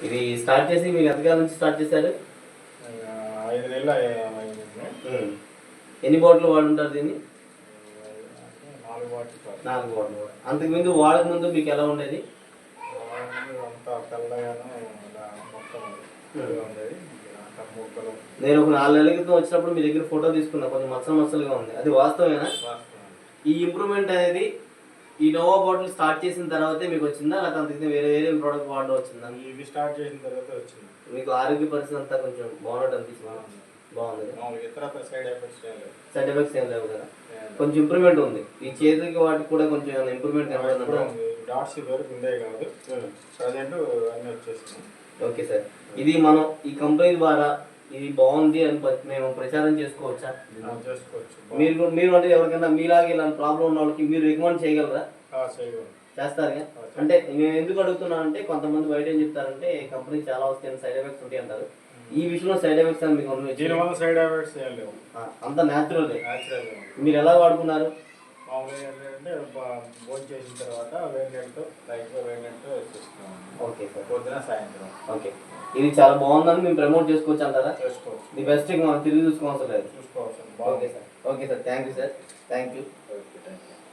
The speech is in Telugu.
ఇది స్టార్ట్ చేసి మీకు ఎంతకాలం నుంచి స్టార్ట్ చేశారు? 5 నెలలు అయింది. ఎన్ని బాటిల్ వాడుంటారు దీన్ని? 4 బాటిల్. 4 బాటిల్. అంతకు ముందు వాడక ముందు మీకు ఎలా ఉండేది? అంతా తెల్లగాను మొత్తం ఉండేది. నేను ఒక 4 నెలల క్రితం వచ్చినప్పుడు మీ దగ్గర ఫోటో తీసుకున్నా, కొంచెం మచ్చలుగా ఉంది. అది వాస్తవేనా? ఈ ఇంప్రూవ్మెంట్ అనేది ఈ నోవా బాటిల్ స్టార్ట్ చేసిన తర్వాతే మీకు వచ్చిందా, లేకపోతే అంతకు వేరే ప్రోడక్ట్ వాడడం వచ్చిందా? ఇవి స్టార్ట్ చేసిన తర్వాత వచ్చింది. మీకు ఆరోగ్య పరిస్థితి అంతా కొంచెం బాగున్నట్టు అనిపిస్తుంది. బాగుంది. సైడ్ ఎఫెక్ట్స్ ఏం లేవు కదా? కొంచెం ఇంప్రూవ్మెంట్ ఉంది. ఈ చేతికి వాటికి కూడా కొంచెం ఇంప్రూవ్మెంట్ కనబడుతుందా? డాట్స్ వరకు ఉండే కాదు, ప్రజెంట్ అన్నీ వచ్చేసింది. ఓకే సార్, ఇది మనం ఈ కంపెనీ ద్వారా ఇది బాగుంది అని మేము ప్రచారం చేసుకోవచ్చా? చేసుకోవచ్చు. మీరు అంటే ఎవరికైనా మీలాగే ఇలాంటి ప్రాబ్లం ఉన్న వాళ్ళకి మీరు రికమెండ్ చేయగలరా? చేస్తారుగా. అంటే నేను ఎందుకు అడుగుతున్నాను అంటే, కొంతమంది బయట ఏం చెప్తారంటే కంపెనీ చాలా వస్తాయి, సైడ్ ఎఫెక్ట్స్ ఉంటాయి అంటారు. ఈ విషయంలో సైడ్ ఎఫెక్ట్స్ అని మీకు దీనివల్ల సైడ్ ఎఫెక్ట్స్ ఏం లేవు, అంత న్యాచురల్. మీరు ఎలా వాడుకున్నారు? మామూలుగా ఏంటంటే భోజనం చేసిన తర్వాత వేడినీళ్ళతో లైట్గా వేడినీళ్ళతో వచ్చేస్తున్నాం. ఓకే సార్, పొద్దున సాయంత్రం. ఓకే, ఇది చాలా బాగుందని మేము ప్రమోట్ చేసుకోవచ్చు అంటారా? చేసుకోవచ్చు. ది బెస్ట్ మనం తిరిగి చూసుకోవాల్సిన లేదు. చూసుకోవచ్చు. Okay sir, okay sir, thank you sir, thank you.